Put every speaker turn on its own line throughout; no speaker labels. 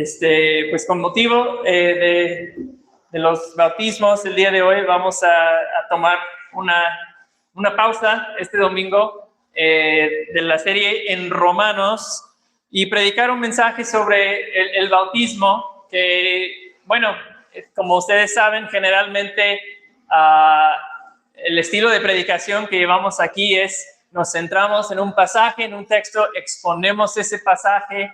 Pues con motivo de los bautismos, el día de hoy vamos a tomar una pausa este domingo de la serie en Romanos y predicar un mensaje sobre el bautismo que, bueno, como ustedes saben, generalmente el estilo de predicación que llevamos aquí es nos centramos en un pasaje, en un texto, exponemos ese pasaje.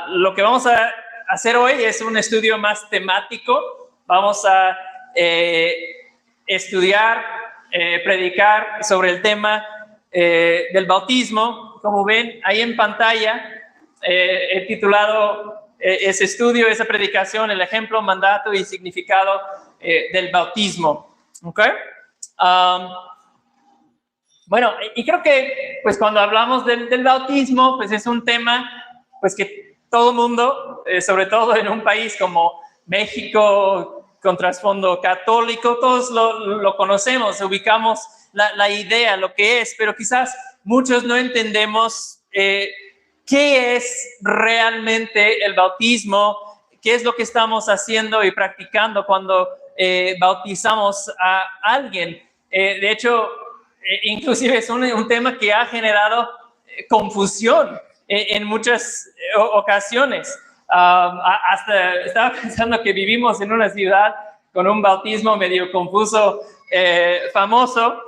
Lo que vamos a hacer hoy es un estudio más temático. Vamos a estudiar, predicar sobre el tema del bautismo. Como ven ahí en pantalla, he titulado ese estudio, esa predicación, el ejemplo, mandato y significado del bautismo. ¿Okay? Bueno, y creo que pues cuando hablamos del bautismo, pues es un tema pues que todo mundo, sobre todo en un país como México, con trasfondo católico, todos lo conocemos, ubicamos la idea, lo que es, pero quizás muchos no entendemos qué es realmente el bautismo, qué es lo que estamos haciendo y practicando cuando bautizamos a alguien. De hecho, inclusive es un tema que ha generado confusión en muchas ocasiones. Hasta estaba pensando que vivimos en una ciudad con un bautismo medio confuso, famoso,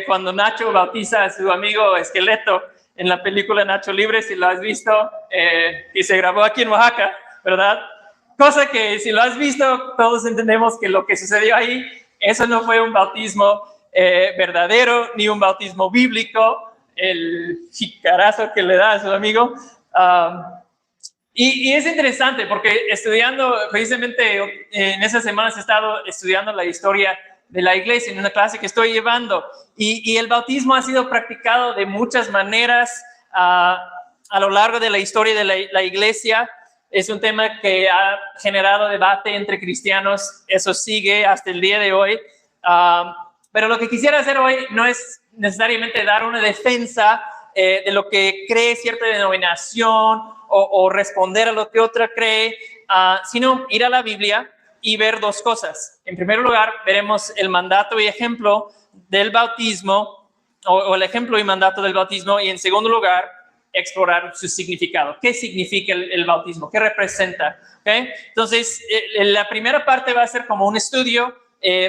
cuando Nacho bautiza a su amigo Esqueleto en la película Nacho Libre, si lo has visto, y se grabó aquí en Oaxaca, ¿verdad? Cosa que si lo has visto, todos entendemos que lo que sucedió ahí, eso no fue un bautismo verdadero, ni un bautismo bíblico, el jicarazo que le da a su amigo. Y es interesante porque estudiando, precisamente en esas semanas he estado estudiando la historia de la iglesia en una clase que estoy llevando, y el bautismo ha sido practicado de muchas maneras a lo largo de la historia de la iglesia. Es un tema que ha generado debate entre cristianos, eso sigue hasta el día de hoy. Pero lo que quisiera hacer hoy no es necesariamente dar una defensa de lo que cree cierta denominación o responder a lo que otra cree, sino ir a la Biblia y ver dos cosas. En primer lugar, veremos el mandato y ejemplo del bautismo, o el ejemplo y mandato del bautismo, y en segundo lugar, explorar su significado. ¿Qué significa el bautismo? ¿Qué representa? ¿Okay? Entonces, la primera parte va a ser como un estudio.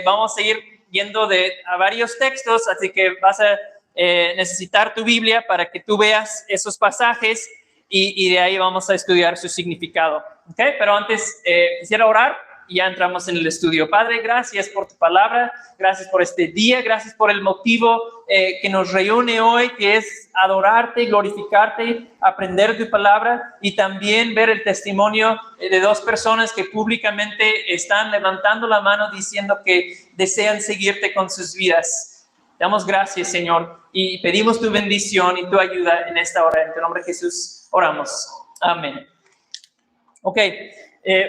Vamos a seguir yendo a varios textos, así que vas a necesitar tu Biblia para que tú veas esos pasajes y de ahí vamos a estudiar su significado. ¿Okay? Pero antes quisiera orar y ya entramos en el estudio. Padre, gracias por tu palabra, gracias por este día, gracias por el motivo que nos reúne hoy, que es adorarte, glorificarte, aprender tu palabra y también ver el testimonio de dos personas que públicamente están levantando la mano diciendo que desean seguirte con sus vidas. Te damos gracias, Señor, y pedimos tu bendición y tu ayuda en esta hora. En tu nombre, Jesús, oramos. Amén. Ok,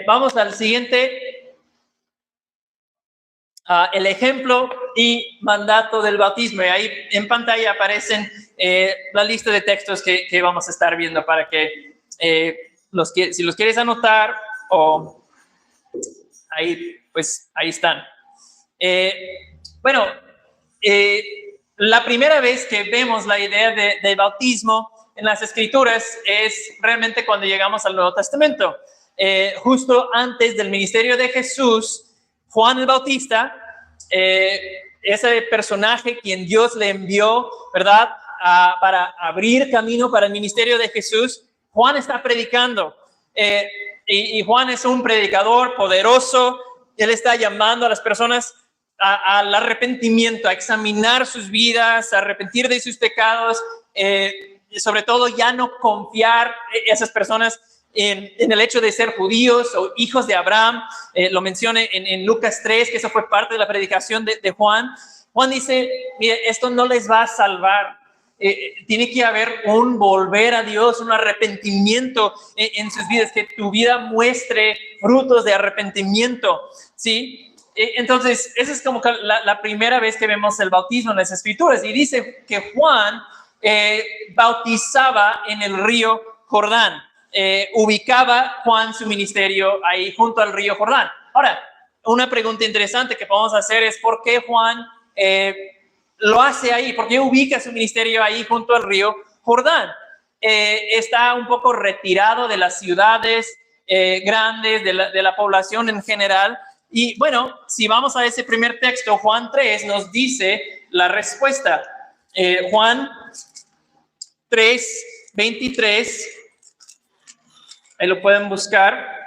vamos al siguiente. El ejemplo y mandato del bautismo. Y ahí en pantalla aparecen la lista de textos que vamos a estar viendo para que si los quieres anotar o ahí, pues ahí están. La primera vez que vemos la idea de bautismo en las Escrituras es realmente cuando llegamos al Nuevo Testamento. Justo antes del ministerio de Jesús, Juan el Bautista, ese personaje quien Dios le envió, ¿verdad? Para abrir camino para el ministerio de Jesús, Juan está predicando. Y Juan es un predicador poderoso. Él está llamando a las personas al arrepentimiento, a examinar sus vidas, a arrepentir de sus pecados, y sobre todo ya no confiar esas personas en el hecho de ser judíos o hijos de Abraham. Lo menciona en Lucas 3, que eso fue parte de la predicación de Juan. Juan dice, mire, esto no les va a salvar. Tiene que haber un volver a Dios, un arrepentimiento en sus vidas, que tu vida muestre frutos de arrepentimiento, ¿sí? Entonces, esa es como que la primera vez que vemos el bautismo en las Escrituras. Y dice que Juan bautizaba en el río Jordán. ubicaba Juan su ministerio ahí junto al río Jordán. Ahora, una pregunta interesante que podemos hacer es ¿por qué Juan lo hace ahí? ¿Por qué ubica su ministerio ahí junto al río Jordán? Está un poco retirado de las ciudades grandes, de la población en general. Y bueno, si vamos a ese primer texto, Juan 3 nos dice la respuesta. Juan 3, 23, ahí lo pueden buscar,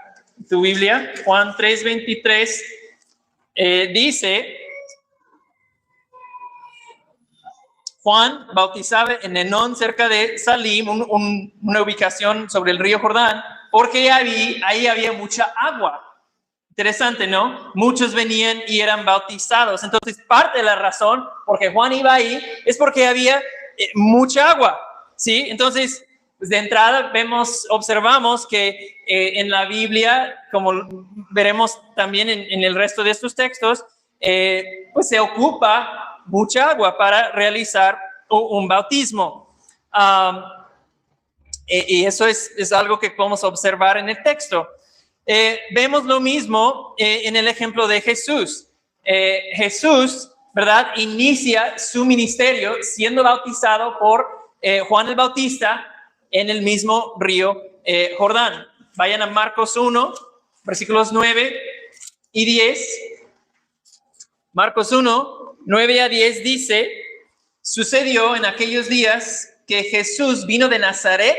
tu Biblia, Juan 3, 23, dice, Juan bautizaba en Enón, cerca de Salim, una ubicación sobre el río Jordán, porque ahí había mucha agua. Interesante, ¿no? Muchos venían y eran bautizados. Entonces, parte de la razón por que Juan iba ahí es porque había mucha agua, ¿sí? Entonces, pues de entrada observamos que en la Biblia, como veremos también en el resto de estos textos, pues se ocupa mucha agua para realizar un bautismo. Y eso es algo que podemos observar en el texto. Vemos lo mismo en el ejemplo de Jesús. Jesús, ¿verdad?, inicia su ministerio siendo bautizado por Juan el Bautista en el mismo río Jordán. Vayan a Marcos 1, versículos 9 y 10. Marcos 1, 9 a 10 dice, sucedió en aquellos días que Jesús vino de Nazaret,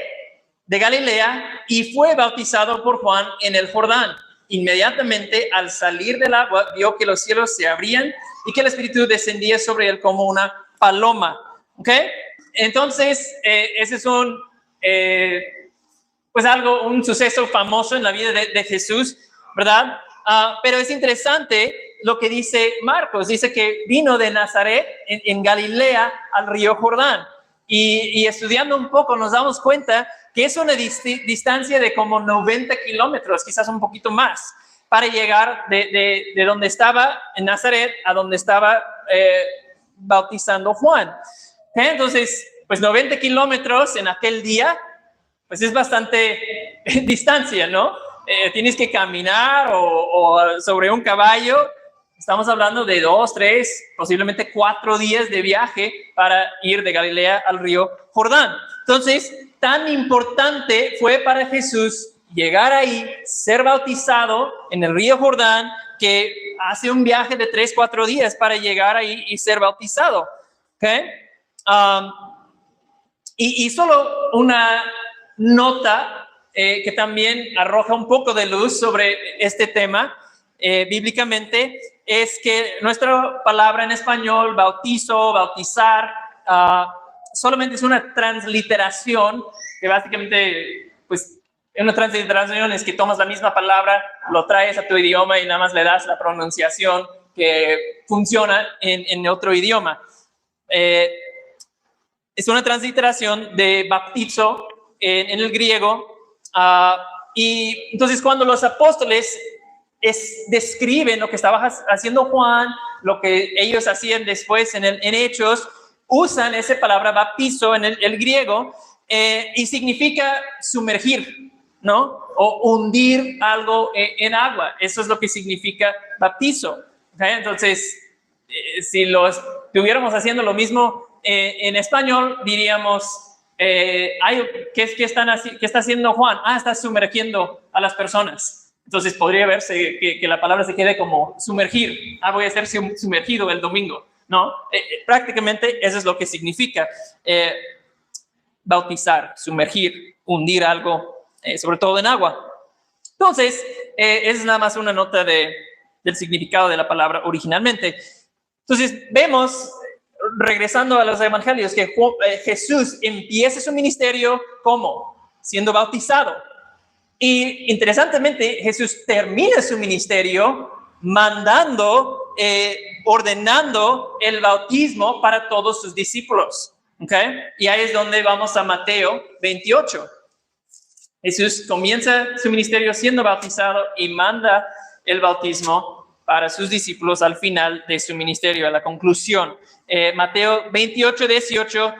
de Galilea, y fue bautizado por Juan en el Jordán. Inmediatamente al salir del agua vio que los cielos se abrían y que el Espíritu descendía sobre él como una paloma. ¿Ok? Entonces, ese es un suceso famoso en la vida de Jesús, ¿verdad? Pero es interesante lo que dice Marcos. Dice que vino de Nazaret en Galilea al río Jordán. Y estudiando un poco nos damos cuenta que es una distancia de como 90 kilómetros, quizás un poquito más, para llegar de donde estaba en Nazaret a donde estaba bautizando Juan. Entonces, pues 90 kilómetros en aquel día, pues es bastante distancia, ¿no? Tienes que caminar o sobre un caballo. Estamos hablando de 2, 3, posiblemente 4 días de viaje para ir de Galilea al río Jordán. Entonces, tan importante fue para Jesús llegar ahí, ser bautizado en el río Jordán, que hace un viaje de 3, 4 días para llegar ahí y ser bautizado. ¿Okay? Y solo una nota que también arroja un poco de luz sobre este tema bíblicamente, es que nuestra palabra en español, bautizo, bautizar, solamente es una transliteración, que básicamente, pues, una transliteración es que tomas la misma palabra, lo traes a tu idioma y nada más le das la pronunciación que funciona en otro idioma. Es una transliteración de bautizo en el griego, y entonces cuando los apóstoles describen lo que estaba haciendo Juan, lo que ellos hacían después en Hechos, usan esa palabra bautizo en el griego y significa sumergir, ¿no? O hundir algo en agua. Eso es lo que significa bautizo. ¿Okay? Entonces, si lo estuviéramos haciendo lo mismo en español, diríamos, ¿qué está haciendo Juan? Está sumergiendo a las personas. Entonces podría verse que la palabra se quede como sumergir. Voy a ser sumergido el domingo, ¿no? Prácticamente eso es lo que significa bautizar, sumergir, hundir algo, sobre todo en agua. Entonces, es nada más una nota del significado de la palabra originalmente. Entonces, vemos, regresando a los evangelios, que Jesús empieza su ministerio ¿cómo? Siendo bautizado. Y interesantemente, Jesús termina su ministerio ordenando el bautismo para todos sus discípulos. ¿Okay? Y ahí es donde vamos a Mateo 28. Jesús comienza su ministerio siendo bautizado y manda el bautismo para sus discípulos al final de su ministerio, a la conclusión. Mateo 28, 18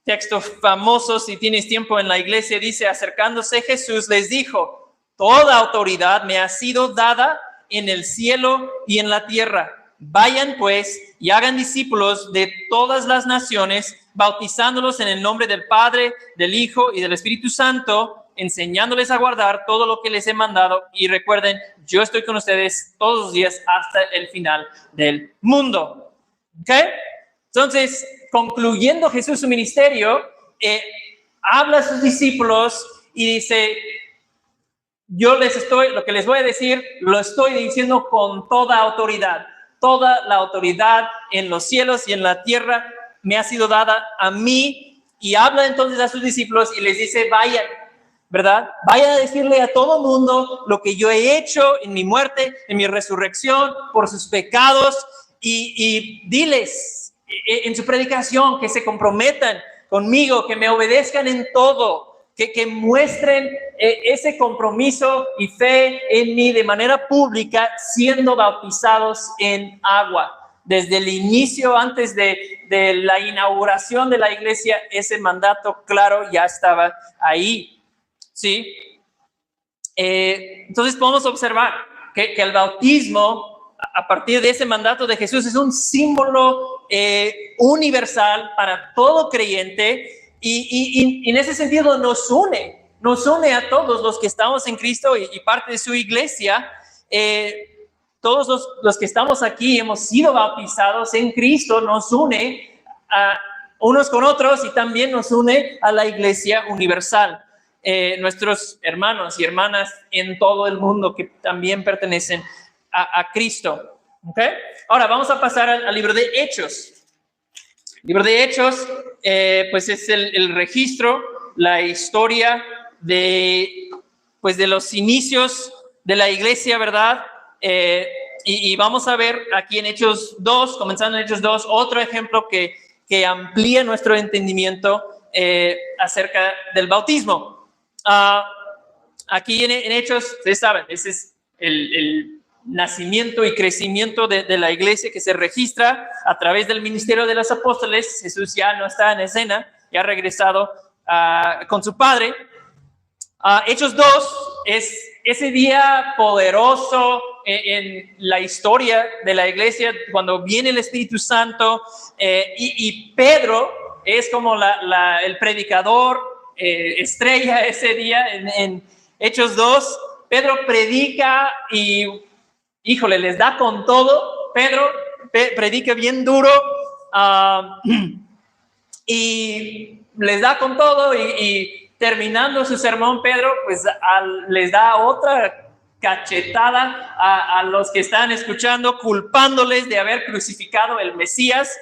texto famoso, si tienes tiempo en la iglesia, dice: acercándose Jesús les dijo: toda autoridad me ha sido dada en el cielo y en la tierra. Vayan pues y hagan discípulos de todas las naciones, bautizándolos en el nombre del Padre, del Hijo y del Espíritu Santo, enseñándoles a guardar todo lo que les he mandado. Y recuerden, yo estoy con ustedes todos los días hasta el final del mundo. ¿Ok? Entonces, concluyendo Jesús su ministerio, habla a sus discípulos y dice: lo que les voy a decir, lo estoy diciendo con toda autoridad. Toda la autoridad en los cielos y en la tierra me ha sido dada a mí. Y habla entonces a sus discípulos y les dice: vayan, ¿verdad? Vayan a decirle a todo mundo lo que yo he hecho en mi muerte, en mi resurrección, por sus pecados, y diles en su predicación que se comprometan conmigo, que me obedezcan en todo, que muestren ese compromiso y fe en mí de manera pública, siendo bautizados en agua. Desde el inicio, antes de la inauguración de la iglesia, ese mandato claro ya estaba ahí, ¿sí? Entonces podemos observar que el bautismo, a partir de ese mandato de Jesús, es un símbolo universal para todo creyente. Y en ese sentido nos une a todos los que estamos en Cristo y parte de su iglesia. Todos los que estamos aquí hemos sido bautizados en Cristo, nos une a unos con otros y también nos une a la iglesia universal. Nuestros hermanos y hermanas en todo el mundo que también pertenecen a Cristo. ¿Okay? Ahora vamos a pasar al libro de Hechos. El libro de Hechos, pues es el registro, la historia de los inicios de la iglesia, ¿verdad? Y vamos a ver aquí en Hechos 2, comenzando en Hechos 2, otro ejemplo que amplía nuestro entendimiento acerca del bautismo. Aquí en Hechos, ustedes saben, ese es el nacimiento y crecimiento de la iglesia que se registra a través del ministerio de los apóstoles. Jesús ya no está en escena, ya ha regresado con su Padre. Hechos 2 es ese día poderoso en la historia de la iglesia, cuando viene el Espíritu Santo, y Pedro es como el predicador estrella ese día en Hechos 2. Pedro predica y híjole, les da con todo. Pedro predica bien duro y les da con todo y terminando su sermón, Pedro pues les da otra cachetada a los que están escuchando, culpándoles de haber crucificado el Mesías,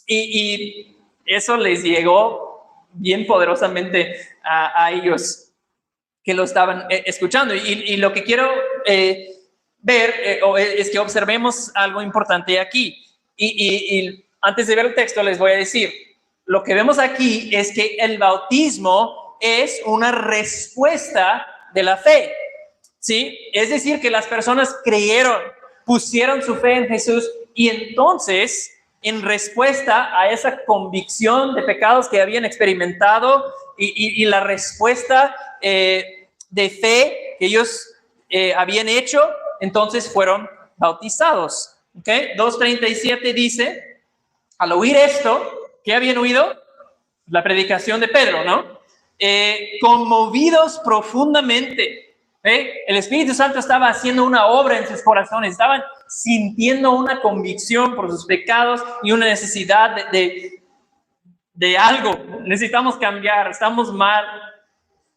y eso les llegó bien poderosamente a ellos que lo estaban escuchando. Y lo que quiero ver es que observemos algo importante aquí. Y antes de ver el texto les voy a decir, lo que vemos aquí es que el bautismo es una respuesta de la fe, ¿sí? Es decir, que las personas creyeron, pusieron su fe en Jesús y entonces, en respuesta a esa convicción de pecados que habían experimentado y la respuesta de fe que ellos habían hecho, entonces fueron bautizados. ¿Okay? 2:37 dice: al oír esto, ¿qué habían oído? La predicación de Pedro, ¿no? Conmovidos profundamente. El Espíritu Santo estaba haciendo una obra en sus corazones, estaban sintiendo una convicción por sus pecados y una necesidad de algo. Necesitamos cambiar, estamos mal,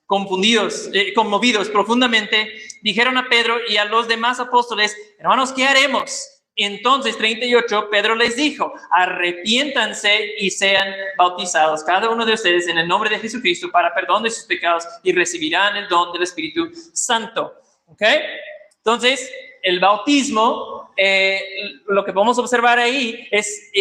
confundidos, conmovidos profundamente. Dijeron a Pedro y a los demás apóstoles: hermanos, ¿qué haremos? Entonces, 38, Pedro les dijo: arrepiéntanse y sean bautizados cada uno de ustedes en el nombre de Jesucristo para perdón de sus pecados y recibirán el don del Espíritu Santo. ¿Ok? Entonces, el bautismo, lo que podemos observar ahí es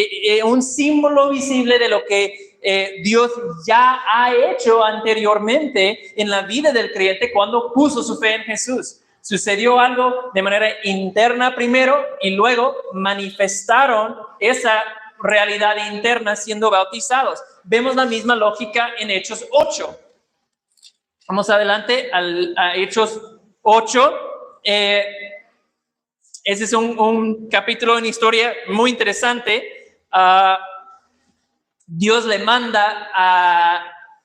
un símbolo visible de lo que Dios ya ha hecho anteriormente en la vida del creyente cuando puso su fe en Jesús. Sucedió algo de manera interna primero y luego manifestaron esa realidad interna siendo bautizados. Vemos la misma lógica en Hechos 8. Vamos adelante a Hechos 8. Ese es un capítulo en historia muy interesante. Dios le manda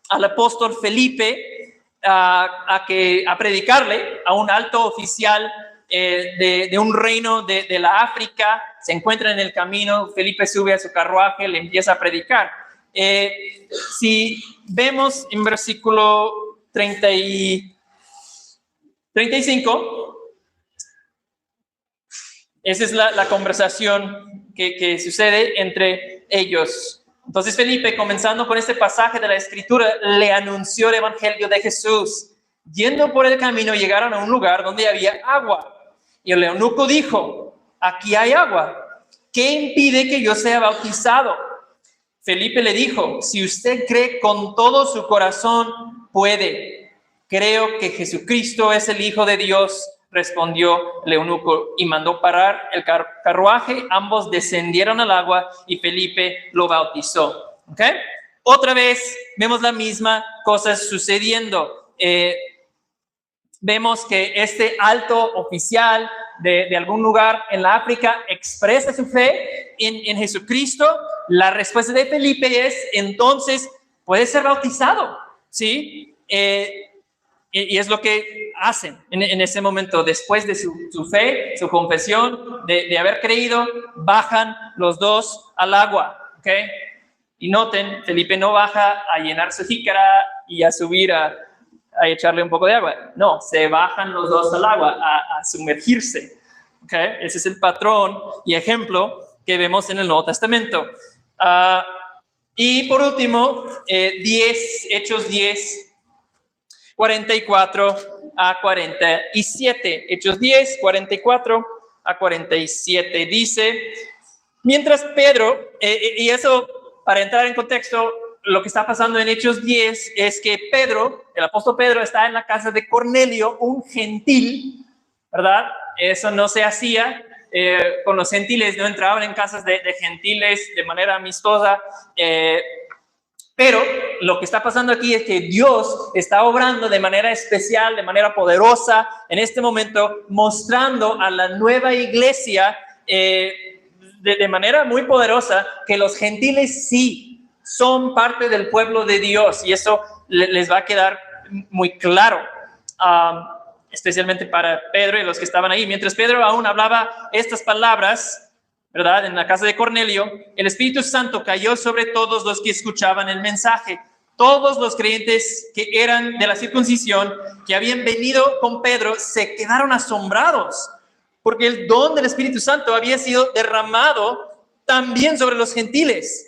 al apóstol Felipe a predicarle a un alto oficial de un reino de la África. Se encuentra en el camino, Felipe sube a su carruaje, le empieza a predicar. Si vemos en versículo 35, esa es la conversación que sucede entre ellos. Entonces Felipe, comenzando con este pasaje de la Escritura, le anunció el evangelio de Jesús. Yendo por el camino, llegaron a un lugar donde había agua. Y el eunuco dijo: aquí hay agua. ¿Qué impide que yo sea bautizado? Felipe le dijo: si usted cree con todo su corazón, puede. Creo que Jesucristo es el Hijo de Dios, respondió el eunuco, y mandó parar el carruaje. Ambos descendieron al agua y Felipe lo bautizó. ¿Okay? Otra vez vemos la misma cosa sucediendo. Vemos que este alto oficial de algún lugar en la África expresa su fe en Jesucristo. La respuesta de Felipe es: entonces puede ser bautizado, ¿sí? Y es lo que hacen en ese momento. Después de su fe, su confesión, de haber creído, bajan los dos al agua, ¿ok? Y noten, Felipe no baja a llenar su jícara y a subir a echarle un poco de agua. No, se bajan los dos al agua, a sumergirse. ¿Okay? Ese es el patrón y ejemplo que vemos en el Nuevo Testamento. Y por último, Hechos 10, 44 a 47. Hechos 10, 44 a 47. Dice: mientras Pedro, y eso para entrar en contexto, lo que está pasando en Hechos 10 es que Pedro, el apóstol Pedro, está en la casa de Cornelio, un gentil, ¿verdad? Eso no se hacía con los gentiles, no entraban en casas de gentiles de manera amistosa. Pero lo que está pasando aquí es que Dios está obrando de manera especial, de manera poderosa, en este momento, mostrando a la nueva iglesia de manera muy poderosa que los gentiles sí son parte del pueblo de Dios, y eso les va a quedar muy claro, especialmente para Pedro y los que estaban ahí. Mientras Pedro aún hablaba estas palabras, ¿verdad?, en la casa de Cornelio, el Espíritu Santo cayó sobre todos los que escuchaban el mensaje. Todos los creyentes que eran de la circuncisión, que habían venido con Pedro, se quedaron asombrados, porque el don del Espíritu Santo había sido derramado también sobre los gentiles,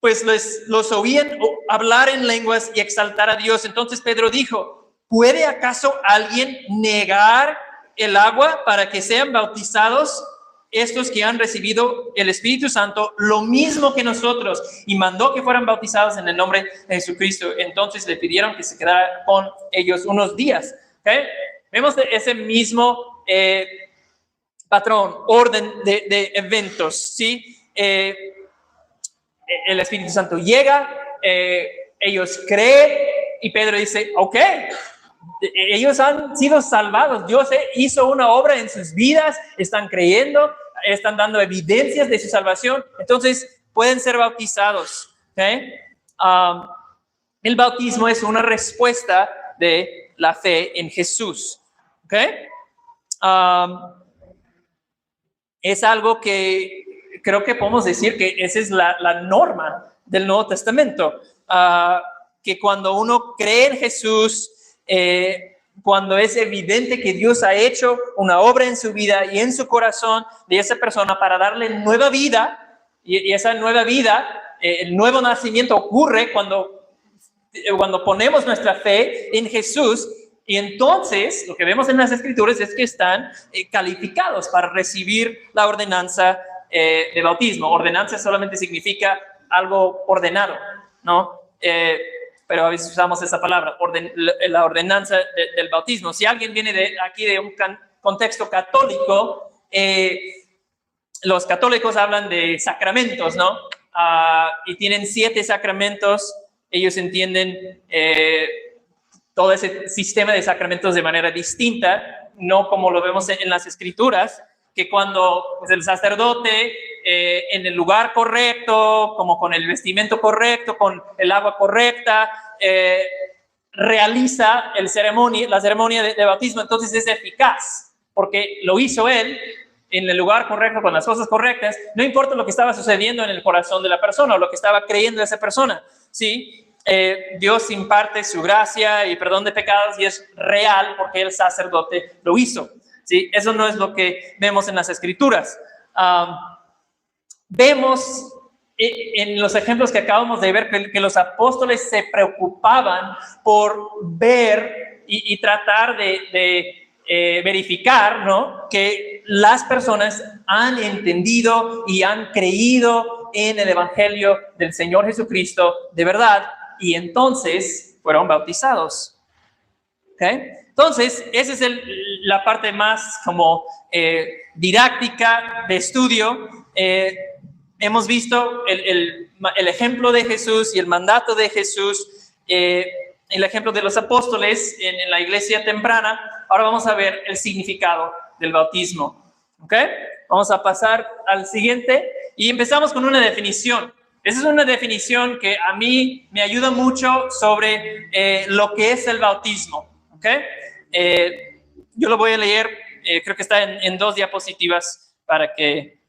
pues los oían hablar en lenguas y exaltar a Dios. Entonces Pedro dijo: ¿puede acaso alguien negar el agua para que sean bautizados estos que han recibido el Espíritu Santo lo mismo que nosotros? Y mandó que fueran bautizados en el nombre de Jesucristo. Entonces le pidieron que se quedara con ellos unos días. ¿Okay? Vemos ese mismo patrón, orden de eventos, ¿sí? El Espíritu Santo llega, ellos creen, y Pedro dice: ok, ellos han sido salvados, Dios hizo una obra en sus vidas, están creyendo, están dando evidencias de su salvación, entonces pueden ser bautizados. ¿Okay? El bautismo es una respuesta de la fe en Jesús. ¿Okay? Es algo que creo que podemos decir que esa es la norma del Nuevo Testamento, que cuando uno cree en Jesús, cuando es evidente que Dios ha hecho una obra en su vida y en su corazón de esa persona para darle nueva vida, y esa nueva vida, el nuevo nacimiento ocurre cuando ponemos nuestra fe en Jesús. Y entonces lo que vemos en las Escrituras es que están calificados para recibir la ordenanza de bautismo. Ordenanza solamente significa algo ordenado, ¿no? Pero a veces usamos esa palabra, la ordenanza del bautismo. Si alguien viene aquí de un contexto católico, los católicos hablan de sacramentos, ¿no? y tienen 7 sacramentos. Ellos entienden todo ese sistema de sacramentos de manera distinta, no como lo vemos en las Escrituras, que cuando pues, el sacerdote en el lugar correcto, como con el vestimento correcto, con el agua correcta, realiza la ceremonia de bautismo, entonces es eficaz, porque lo hizo él en el lugar correcto, con las cosas correctas, no importa lo que estaba sucediendo en el corazón de la persona o lo que estaba creyendo esa persona, ¿sí? Dios imparte su gracia y perdón de pecados y es real porque el sacerdote lo hizo, ¿sí? Eso no es lo que vemos en las Escrituras. Vemos en los ejemplos que acabamos de ver que los apóstoles se preocupaban por ver y tratar de verificar, ¿no?, que las personas han entendido y han creído en el Evangelio del Señor Jesucristo de verdad y entonces fueron bautizados. ¿Okay? Entonces, esa es la parte más como didáctica de estudio. Hemos visto el ejemplo de Jesús y el mandato de Jesús, el ejemplo de los apóstoles en la iglesia temprana. Ahora vamos a ver el significado del bautismo. ¿Okay? Vamos a pasar al siguiente y empezamos con una definición. Esa es una definición que a mí me ayuda mucho sobre lo que es el bautismo. ¿Okay? Yo lo voy a leer, creo que está en 2 diapositivas para que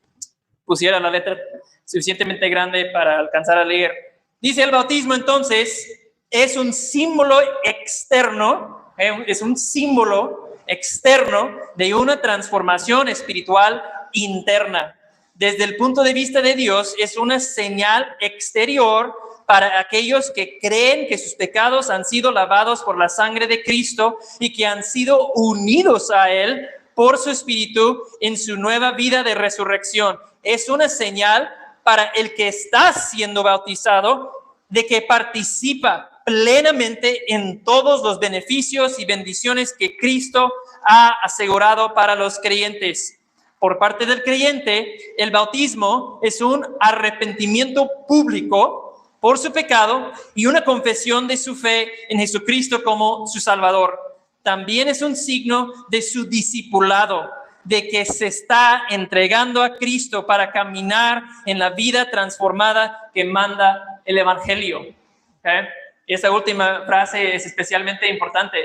pusiera la letra suficientemente grande para alcanzar a leer. Dice: el bautismo entonces es un símbolo externo, es un símbolo externo de una transformación espiritual interna. Desde el punto de vista de Dios, es una señal exterior para aquellos que creen que sus pecados han sido lavados por la sangre de Cristo y que han sido unidos a Él por su Espíritu en su nueva vida de resurrección. Es una señal para el que está siendo bautizado de que participa plenamente en todos los beneficios y bendiciones que Cristo ha asegurado para los creyentes. Por parte del creyente, el bautismo es un arrepentimiento público por su pecado y una confesión de su fe en Jesucristo como su Salvador. También es un signo de su discipulado, de que se está entregando a Cristo para caminar en la vida transformada que manda el Evangelio. ¿Okay? Esta última frase es especialmente importante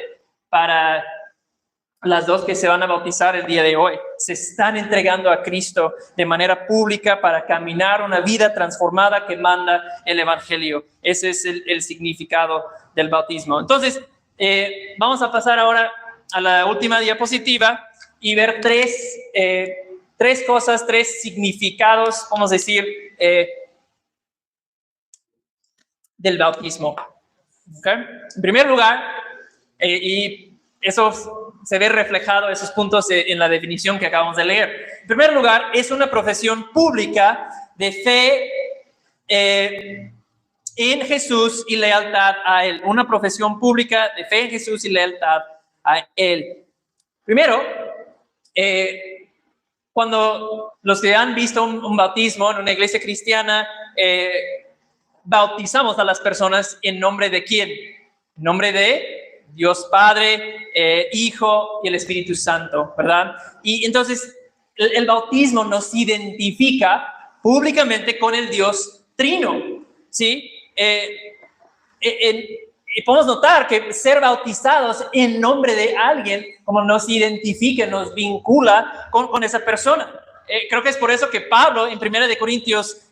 para las 2 que se van a bautizar el día de hoy. Se están entregando a Cristo de manera pública para caminar una vida transformada que manda el Evangelio. Ese es el significado del bautismo. Entonces, vamos a pasar ahora a la última diapositiva y ver 3 cosas, 3 significados, vamos a decir, del bautismo. ¿Okay? En primer lugar, y eso se ve reflejado, esos puntos, en la definición que acabamos de leer. En primer lugar, es una profesión pública de fe en Jesús y lealtad a Él. Una profesión pública de fe en Jesús y lealtad a Él. Primero, cuando los que han visto un bautismo en una iglesia cristiana, bautizamos a las personas en nombre de ¿quién? En nombre de Dios Padre, Hijo y el Espíritu Santo, ¿verdad? Y entonces el bautismo nos identifica públicamente con el Dios Trino, ¿sí? Y podemos notar que ser bautizados en nombre de alguien, como nos identifica, nos vincula con esa persona. Creo que es por eso que Pablo en 1 Corintios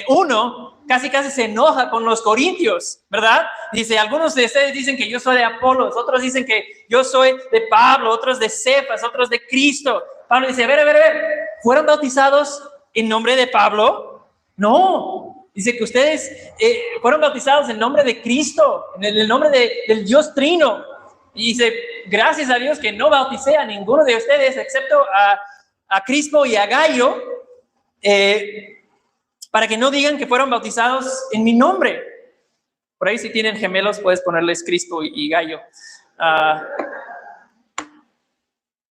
1 casi se enoja con los corintios, ¿verdad? Dice: algunos de ustedes dicen que yo soy de Apolos, otros dicen que yo soy de Pablo, otros de Cefas, otros de Cristo. Pablo dice: a ver, ¿fueron bautizados en nombre de Pablo? No, dice que ustedes fueron bautizados en nombre de Cristo, en el nombre del Dios Trino. Y dice: gracias a Dios que no bauticé a ninguno de ustedes excepto a Crispo y a Gallo, para que no digan que fueron bautizados en mi nombre. Por ahí, si tienen gemelos, puedes ponerles Crispo y Gallo.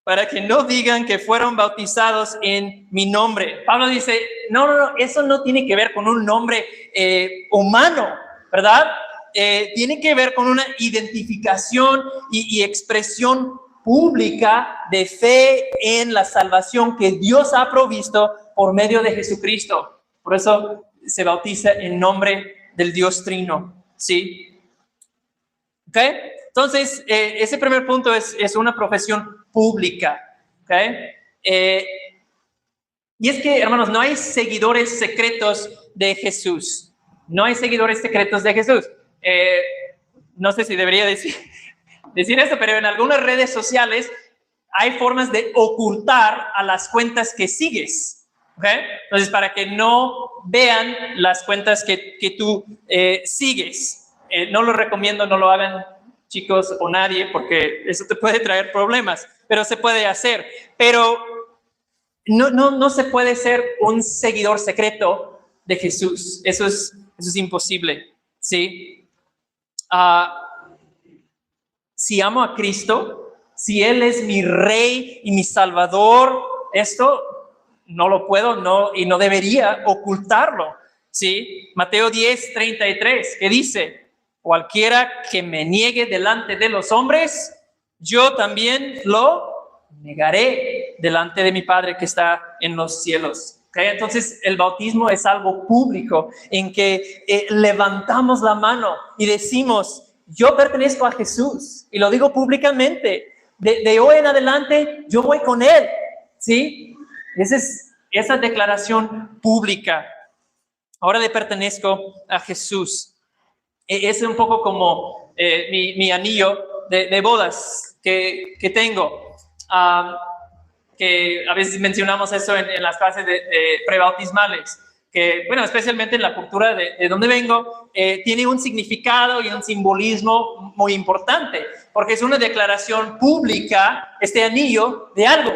para que no digan que fueron bautizados en mi nombre. Pablo dice, no, eso no tiene que ver con un nombre humano, ¿verdad? Tiene que ver con una identificación y expresión pública de fe en la salvación que Dios ha provisto por medio de Jesucristo. Por eso se bautiza en nombre del Dios Trino, ¿sí? ¿Ok? Entonces, ese primer punto es una profesión pública, ¿ok? Y es que, hermanos, no hay seguidores secretos de Jesús. No hay seguidores secretos de Jesús. No sé si debería decir esto, pero en algunas redes sociales hay formas de ocultar a las cuentas que sigues, ¿ok? Entonces, para que no vean las cuentas que tú sigues. No lo recomiendo, no lo hagan, chicos, o nadie, porque eso te puede traer problemas, pero se puede hacer. Pero no se puede ser un seguidor secreto de Jesús. Eso es imposible, ¿sí? Si amo a Cristo, si Él es mi Rey y mi Salvador, esto no lo puedo y no debería ocultarlo, ¿sí? Mateo 10:33, que dice, cualquiera que me niegue delante de los hombres, yo también lo negaré delante de mi Padre que está en los cielos. ¿Okay? Entonces, el bautismo es algo público en que levantamos la mano y decimos, yo pertenezco a Jesús y lo digo públicamente. De hoy en adelante, yo voy con Él, ¿sí? Esa declaración pública. Ahora le pertenezco a Jesús. Es un poco como mi anillo de bodas que tengo. Que a veces mencionamos eso en las clases de prebautismales, que, bueno, especialmente en la cultura de donde vengo, tiene un significado y un simbolismo muy importante, porque es una declaración pública, este anillo, de algo,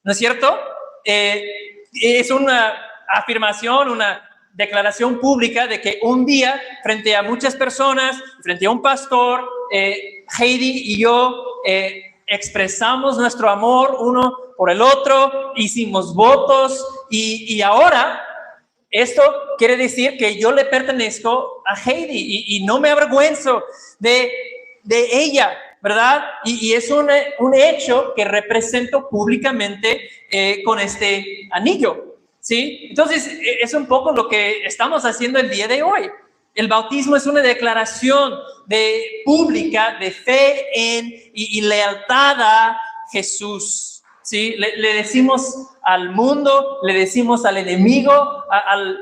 ¿no es cierto? Es una afirmación, una declaración pública de que un día, frente a muchas personas, frente a un pastor, Heidi y yo expresamos nuestro amor uno por el otro, hicimos votos y ahora esto quiere decir que yo le pertenezco a Heidi y no me avergüenzo de ella, ¿verdad? Y es un hecho que represento públicamente con este anillo, ¿sí? Entonces, es un poco lo que estamos haciendo el día de hoy. El bautismo es una declaración pública de fe en y lealtad a Jesús, ¿sí? Le decimos al mundo, le decimos al enemigo, al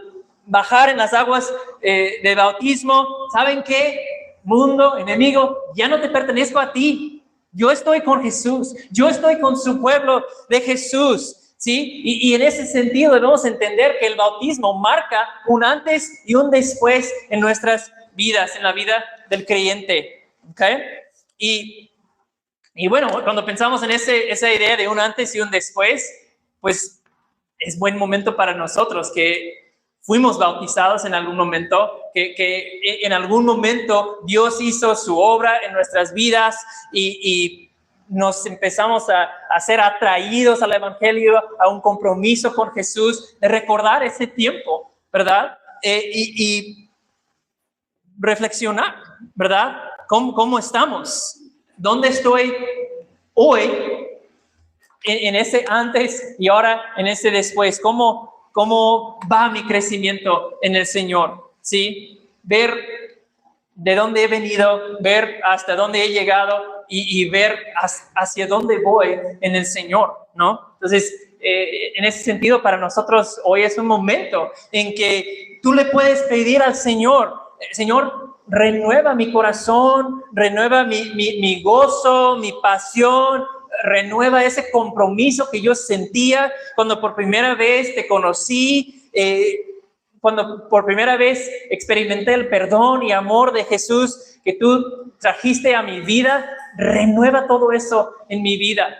bajar en las aguas de bautismo, ¿saben qué? Mundo, enemigo, ya no te pertenezco a ti. Yo estoy con Jesús, yo estoy con su pueblo de Jesús. ¿Sí? Y en ese sentido debemos entender que el bautismo marca un antes y un después en nuestras vidas, en la vida del creyente. ¿Okay? Y bueno, cuando pensamos en esa idea de un antes y un después, pues es buen momento para nosotros que fuimos bautizados en algún momento, que en algún momento Dios hizo su obra en nuestras vidas y nos empezamos a ser atraídos al evangelio, a un compromiso con Jesús, de recordar ese tiempo, ¿verdad? Y reflexionar, ¿verdad? ¿Cómo estamos? ¿Dónde estoy hoy en ese antes y ahora en ese después? ¿Cómo va mi crecimiento en el Señor? ¿Sí? Ver de dónde he venido, ver hasta dónde he llegado y ver hacia dónde voy en el Señor, ¿no? Entonces, en ese sentido, para nosotros hoy es un momento en que tú le puedes pedir al Señor, Señor, renueva mi corazón, renueva mi gozo, mi pasión, renueva ese compromiso que yo sentía cuando por primera vez te conocí, cuando por primera vez experimenté el perdón y amor de Jesús que tú trajiste a mi vida. Renueva todo eso en mi vida,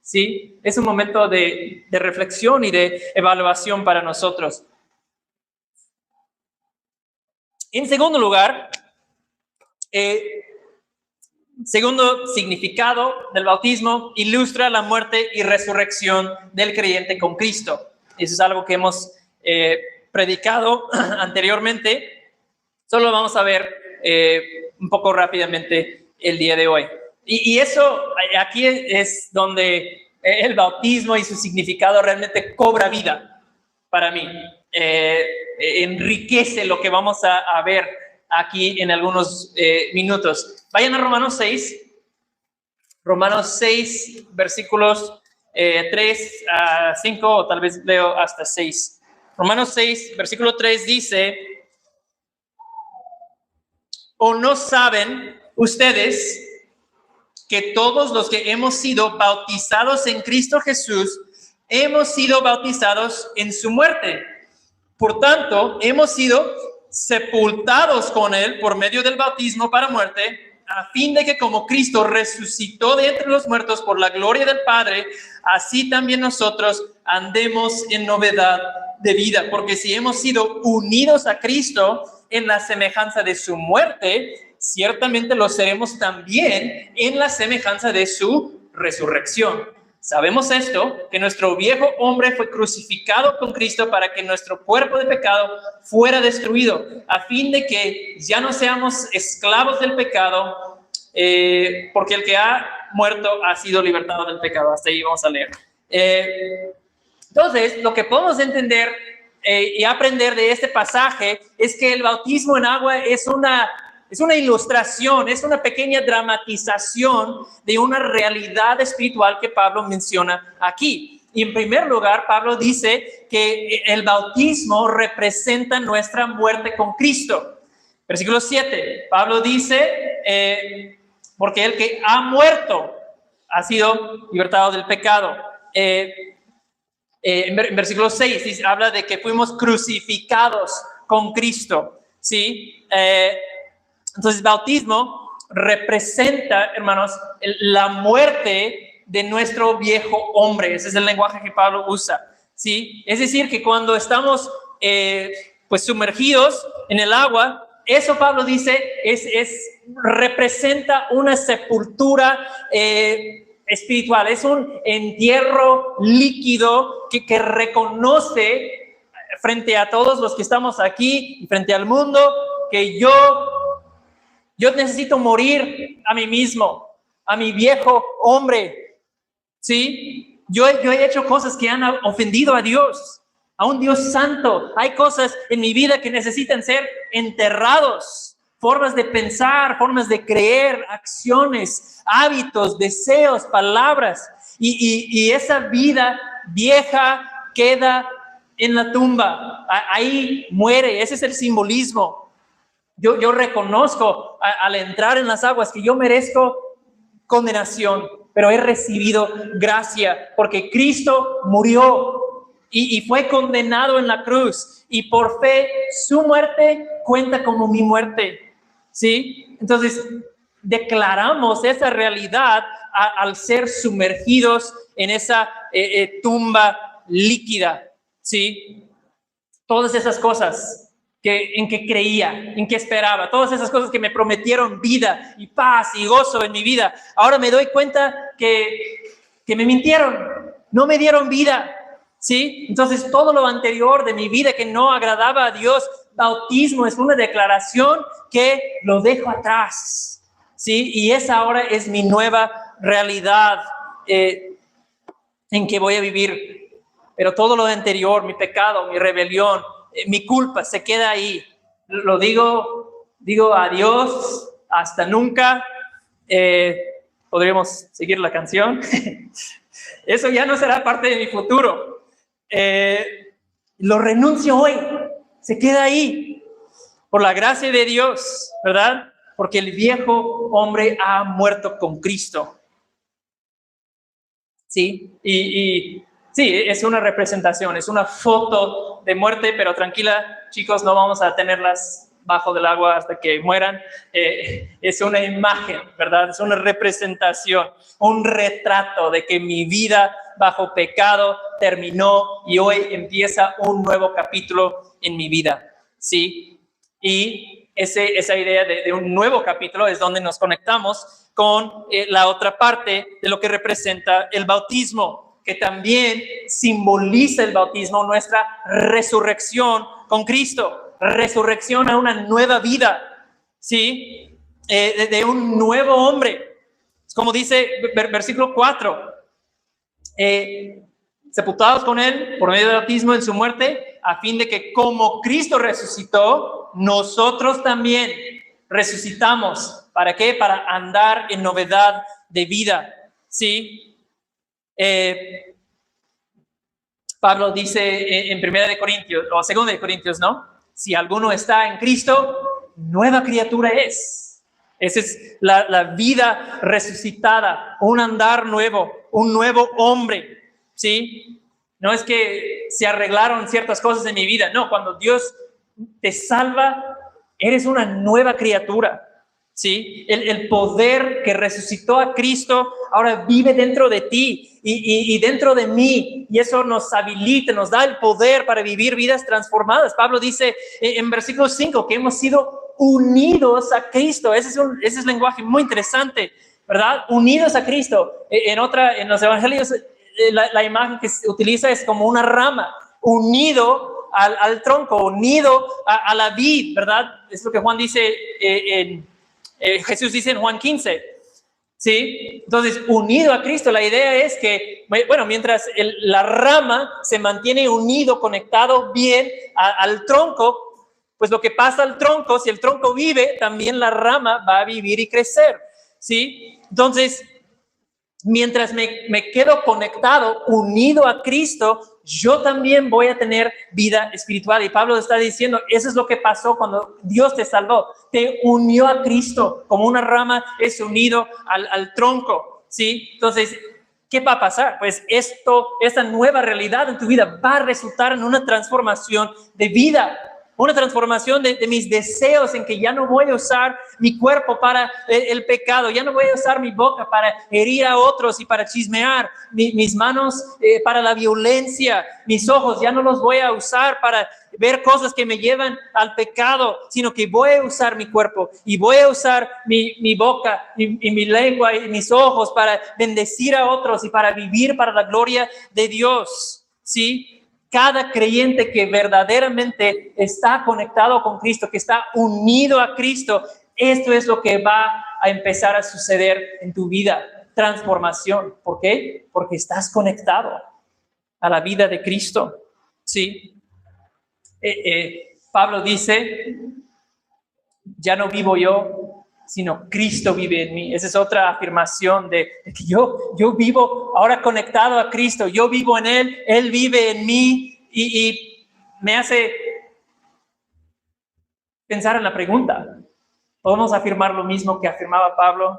¿sí? Es un momento de reflexión y de evaluación para nosotros. En segundo lugar, Segundo significado del bautismo, ilustra la muerte y resurrección del creyente con Cristo. Eso es algo que hemos predicado anteriormente. Solo vamos a ver un poco rápidamente el día de hoy. Y eso, aquí es donde el bautismo y su significado realmente cobra vida para mí. Enriquece lo que vamos a ver aquí en algunos minutos. Vayan a Romanos 6. Romanos 6, versículos 3 a 5, o tal vez leo hasta 6. Romanos 6, versículo 3 dice: ¿o no saben ustedes que todos los que hemos sido bautizados en Cristo Jesús, hemos sido bautizados en su muerte? Por tanto, hemos sido sepultados con él por medio del bautismo para muerte, a fin de que como Cristo resucitó de entre los muertos por la gloria del Padre, así también nosotros andemos en novedad de vida. Porque si hemos sido unidos a Cristo en la semejanza de su muerte, ciertamente lo seremos también en la semejanza de su resurrección. Sabemos esto, que nuestro viejo hombre fue crucificado con Cristo para que nuestro cuerpo de pecado fuera destruido, a fin de que ya no seamos esclavos del pecado, porque el que ha muerto ha sido libertado del pecado. Hasta ahí vamos a leer. Entonces, lo que podemos entender y aprender de este pasaje es que el bautismo en agua es una ilustración, es una pequeña dramatización de una realidad espiritual que Pablo menciona aquí. Y en primer lugar, Pablo dice que el bautismo representa nuestra muerte con Cristo. Versículo 7, Pablo dice, porque el que ha muerto ha sido libertado del pecado. En versículo 6 dice, habla de que fuimos crucificados con Cristo, ¿sí? Entonces, bautismo representa, hermanos, la muerte de nuestro viejo hombre. Ese es el lenguaje que Pablo usa, ¿sí? Es decir, que cuando estamos pues sumergidos en el agua, eso Pablo dice representa una sepultura espiritual. Es un entierro líquido que reconoce frente a todos los que estamos aquí y frente al mundo que yo necesito morir a mí mismo, a mi viejo hombre, ¿sí? Yo he hecho cosas que han ofendido a Dios, a un Dios santo. Hay cosas en mi vida que necesitan ser enterrados, formas de pensar, formas de creer, acciones, hábitos, deseos, palabras. Y esa vida vieja queda en la tumba, ahí muere. Ese es el simbolismo. Yo reconozco al entrar en las aguas que yo merezco condenación, pero he recibido gracia porque Cristo murió y fue condenado en la cruz, y por fe su muerte cuenta como mi muerte, ¿sí? Entonces declaramos esa realidad al ser sumergidos en esa tumba líquida, ¿sí? Todas esas cosas en que creía, en que esperaba, todas esas cosas que me prometieron vida y paz y gozo en mi vida, ahora me doy cuenta que me mintieron, no me dieron vida, ¿sí? Entonces todo lo anterior de mi vida que no agradaba a Dios, bautismo es una declaración que lo dejo atrás, ¿sí? Y esa ahora es mi nueva realidad en que voy a vivir. Pero todo lo anterior, mi pecado, mi rebelión, mi culpa, se queda ahí. Lo digo adiós, hasta nunca. Podríamos seguir la canción. Eso ya no será parte de mi futuro. Lo renuncio hoy, se queda ahí. Por la gracia de Dios, ¿verdad? Porque el viejo hombre ha muerto con Cristo. ¿Sí? Sí, es una representación, es una foto de muerte, pero tranquila, chicos, no vamos a tenerlas bajo del agua hasta que mueran. Es una imagen, ¿verdad? Es una representación, un retrato de que mi vida bajo pecado terminó y hoy empieza un nuevo capítulo en mi vida, ¿sí? Y esa idea de un nuevo capítulo es donde nos conectamos con la otra parte de lo que representa el bautismo, que también simboliza el bautismo, nuestra resurrección con Cristo, resurrección a una nueva vida, ¿sí? De un nuevo hombre. Como dice versículo 4, sepultados con él por medio del bautismo en su muerte, a fin de que como Cristo resucitó, nosotros también resucitamos. ¿Para qué? Para andar en novedad de vida, ¿sí? Pablo dice en 1 de Corintios, o 2 de Corintios, ¿no? Si alguno está en Cristo, nueva criatura es. Esa es la vida resucitada, un andar nuevo, un nuevo hombre, ¿sí? No es que se arreglaron ciertas cosas en mi vida, no, cuando Dios te salva, eres una nueva criatura, ¿sí? El poder que resucitó a Cristo ahora vive dentro de ti y dentro de mí, y eso nos habilita, nos da el poder para vivir vidas transformadas. Pablo dice en versículo 5 que hemos sido unidos a Cristo. Ese es lenguaje muy interesante, ¿verdad? Unidos a Cristo. En los evangelios, la imagen que se utiliza es como una rama, unido al tronco, unido a la vid, ¿verdad? Es lo que Juan dice, Jesús dice en Juan 15, ¿sí? Entonces, unido a Cristo, la idea es que, bueno, mientras la rama se mantiene unido, conectado bien al tronco, pues lo que pasa al tronco, si el tronco vive, también la rama va a vivir y crecer, ¿sí? Entonces, mientras me quedo conectado, unido a Cristo, yo también voy a tener vida espiritual. Y Pablo está diciendo, eso es lo que pasó cuando Dios te salvó. Te unió a Cristo, como una rama es unido al tronco, ¿sí? Entonces, ¿qué va a pasar? Pues esta nueva realidad en tu vida va a resultar en una transformación de vida. Una transformación de mis deseos, en que ya no voy a usar mi cuerpo para el pecado, ya no voy a usar mi boca para herir a otros y para chismear, mis manos para la violencia, mis ojos ya no los voy a usar para ver cosas que me llevan al pecado, sino que voy a usar mi cuerpo y voy a usar mi boca y mi lengua y mis ojos para bendecir a otros y para vivir para la gloria de Dios, ¿sí? Cada creyente que verdaderamente está conectado con Cristo, que está unido a Cristo, esto es lo que va a empezar a suceder en tu vida. Transformación. ¿Por qué? Porque estás conectado a la vida de Cristo. ¿Sí? Pablo dice, ya no vivo yo, sino Cristo vive en mí. Esa es otra afirmación de que yo vivo ahora conectado a Cristo, yo vivo en Él vive en mí, y me hace pensar en la pregunta, ¿podemos afirmar lo mismo que afirmaba Pablo?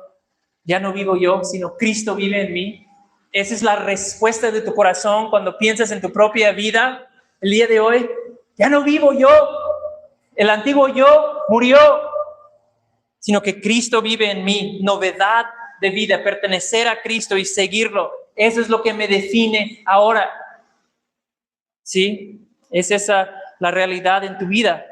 Ya no vivo yo, sino Cristo vive en mí. Esa es la respuesta de tu corazón cuando piensas en tu propia vida el día de hoy. Ya no vivo yo, el antiguo yo murió, sino que Cristo vive en mí, novedad de vida, pertenecer a Cristo y seguirlo. Eso es lo que me define ahora. ¿Sí? Es esa la realidad en tu vida.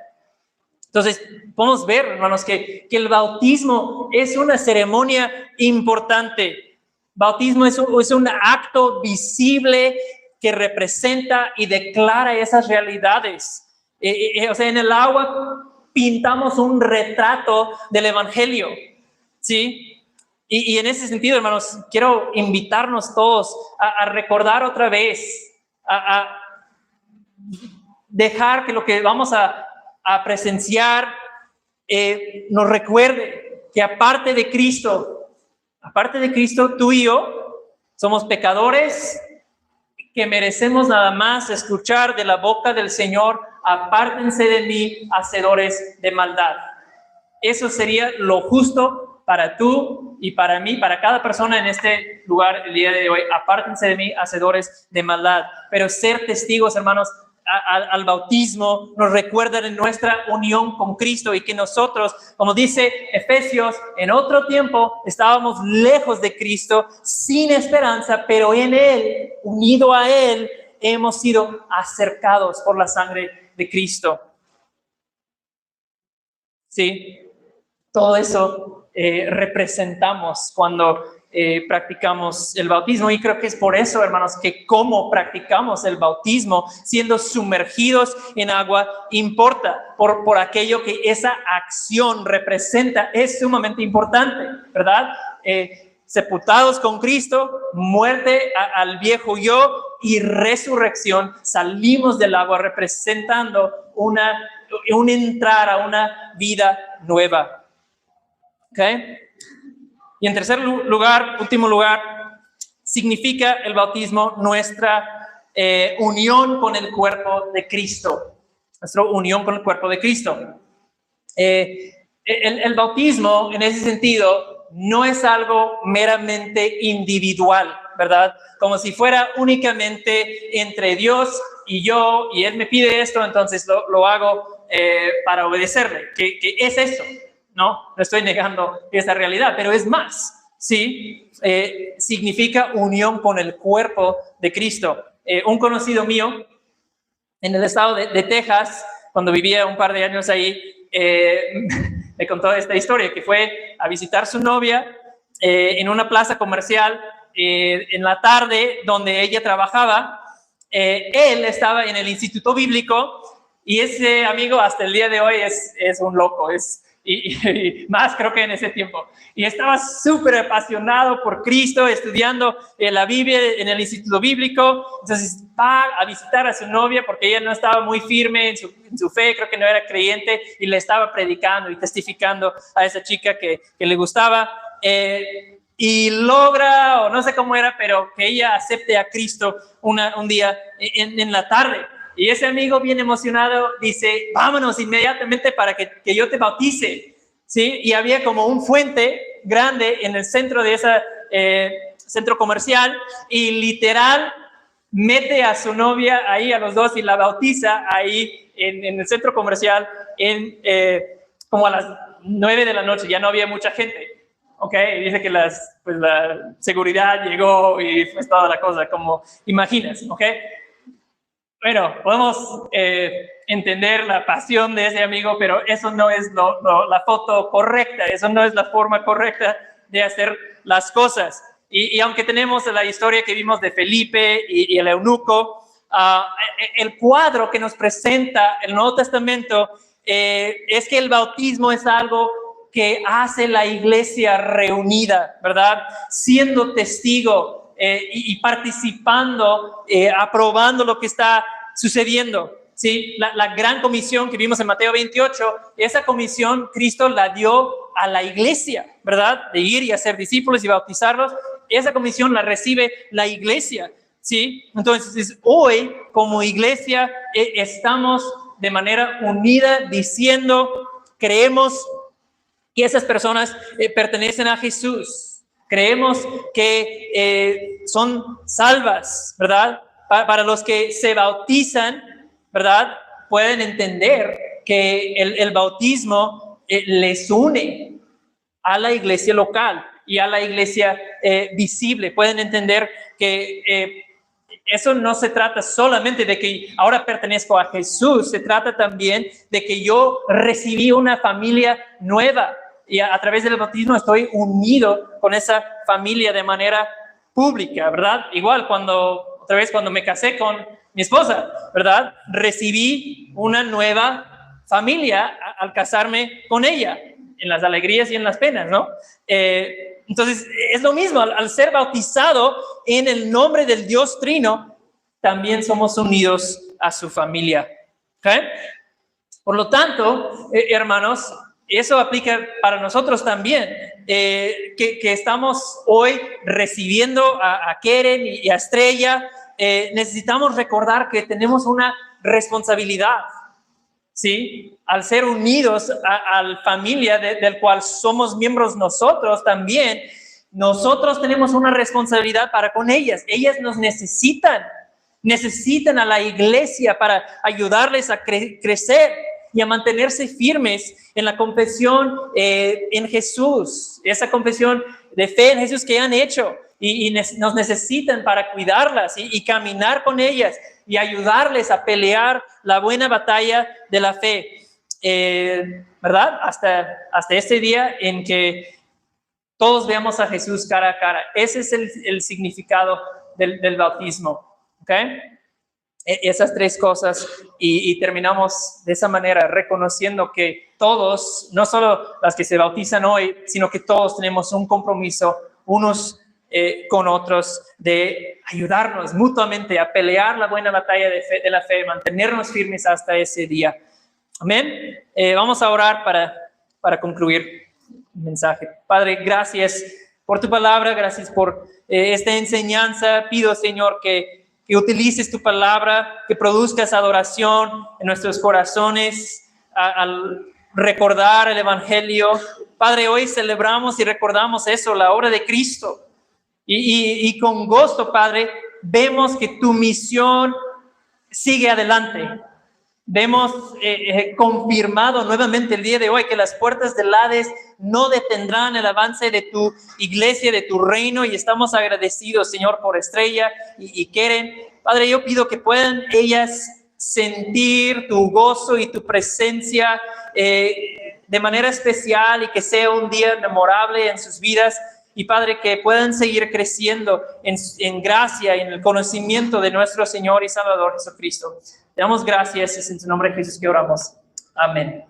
Entonces, podemos ver, hermanos, que el bautismo es una ceremonia importante. Bautismo es un acto visible que representa y declara esas realidades. O sea, en el agua pintamos un retrato del evangelio, ¿sí? Y en ese sentido, hermanos, quiero invitarnos todos a recordar otra vez, a dejar que lo que vamos a presenciar nos recuerde que aparte de Cristo, tú y yo somos pecadores que merecemos nada más escuchar de la boca del Señor: apártense de mí, hacedores de maldad. Eso sería lo justo para tú y para mí, para cada persona en este lugar el día de hoy. Apártense de mí, hacedores de maldad. Pero ser testigos, hermanos, al bautismo nos recuerda de nuestra unión con Cristo, y que nosotros, como dice Efesios, en otro tiempo estábamos lejos de Cristo, sin esperanza, pero en Él, unido a Él, hemos sido acercados por la sangre de Cristo. ¿sí? Todo eso representamos cuando practicamos el bautismo, y creo que es por eso, hermanos, que cómo practicamos el bautismo, siendo sumergidos en agua, importa, por aquello que esa acción representa, es sumamente importante, ¿verdad? Sepultados con Cristo, muerte al viejo yo y resurrección, salimos del agua representando un entrar a una vida nueva. ¿Ok? Y en tercer lugar, último lugar, significa el bautismo nuestra unión con el cuerpo de Cristo. Nuestra unión con el cuerpo de Cristo. El bautismo, en ese sentido, no es algo meramente individual, ¿verdad? Como si fuera únicamente entre Dios y yo, y Él me pide esto, entonces lo hago para obedecerle. Que es eso. No estoy negando esa realidad, pero es más, ¿sí? Significa unión con el cuerpo de Cristo. Un conocido mío en el estado de Texas, cuando vivía un par de años ahí, me contó esta historia, que fue a visitar su novia en una plaza comercial en la tarde donde ella trabajaba. Él estaba en el instituto bíblico y ese amigo hasta el día de hoy es un loco, y más creo que en ese tiempo. Y estaba súper apasionado por Cristo, estudiando la Biblia en el instituto bíblico. Entonces va a visitar a su novia porque ella no estaba muy firme en su fe, creo que no era creyente, y le estaba predicando y testificando a esa chica que le gustaba. Y logra, o no sé cómo era, pero que ella acepte a Cristo un día en la tarde. Y ese amigo bien emocionado dice, vámonos inmediatamente para que yo te bautice, ¿sí? Y había como un fuente grande en el centro de ese centro comercial, y literal mete a su novia ahí, a los dos, y la bautiza ahí en el centro comercial como a las 9 de la noche. Ya no había mucha gente, ¿ok? Y dice que la seguridad llegó y fue toda la cosa, como imaginas, ¿ok? Bueno, podemos entender la pasión de ese amigo, pero eso no es la foto correcta, eso no es la forma correcta de hacer las cosas. Y aunque tenemos la historia que vimos de Felipe y el eunuco, el cuadro que nos presenta el Nuevo Testamento es que el bautismo es algo que hace la iglesia reunida, ¿verdad? Siendo testigo y participando, aprobando lo que está sucediendo, ¿sí? La gran comisión que vimos en Mateo 28, esa comisión Cristo la dio a la iglesia, ¿verdad? De ir y hacer discípulos y bautizarlos. Esa comisión la recibe la iglesia, ¿sí? Entonces, hoy como iglesia estamos de manera unida diciendo, creemos que esas personas pertenecen a Jesús. Creemos que son salvas, ¿verdad? Para los que se bautizan, ¿verdad? Pueden entender que el bautismo les une a la iglesia local y a la iglesia visible. Pueden entender que eso no se trata solamente de que ahora pertenezco a Jesús, se trata también de que yo recibí una familia nueva. Y a través del bautismo estoy unido con esa familia de manera pública, ¿verdad? Igual cuando me casé con mi esposa, ¿verdad? Recibí una nueva familia al casarme con ella, en las alegrías y en las penas, ¿no? Entonces, es lo mismo, al ser bautizado en el nombre del Dios Trino, también somos unidos a su familia. ¿Okay? Por lo tanto, hermanos, eso aplica para nosotros también, que estamos hoy recibiendo a Keren y a Estrella. Necesitamos recordar que tenemos una responsabilidad, ¿sí? Al ser unidos a la familia del cual somos miembros nosotros también, nosotros tenemos una responsabilidad para con ellas. Ellas nos necesitan a la iglesia para ayudarles a crecer y a mantenerse firmes en la confesión en Jesús, esa confesión de fe en Jesús que han hecho, y nos necesitan para cuidarlas y caminar con ellas y ayudarles a pelear la buena batalla de la fe. ¿verdad? Hasta este día en que todos veamos a Jesús cara a cara. Ese es el significado del bautismo, ¿ok? Esas tres cosas y terminamos de esa manera reconociendo que todos, no solo las que se bautizan hoy, sino que todos tenemos un compromiso unos con otros de ayudarnos mutuamente a pelear la buena batalla de la fe, mantenernos firmes hasta ese día. Amén. Vamos a orar para concluir el mensaje. Padre, gracias por tu palabra, gracias por esta enseñanza. Pido, Señor, que utilices tu palabra, que produzcas adoración en nuestros corazones al recordar el Evangelio. Padre, hoy celebramos y recordamos eso, la obra de Cristo. Y con gozo, Padre, vemos que tu misión sigue adelante. Vemos confirmado nuevamente el día de hoy que las puertas del Hades no detendrán el avance de tu iglesia, de tu reino, y estamos agradecidos, Señor, por Estrella y Keren. Padre, yo pido que puedan ellas sentir tu gozo y tu presencia de manera especial y que sea un día memorable en sus vidas. Y Padre, que puedan seguir creciendo en gracia y en el conocimiento de nuestro Señor y Salvador Jesucristo. Te damos gracias, es en tu nombre de Jesús que oramos. Amén.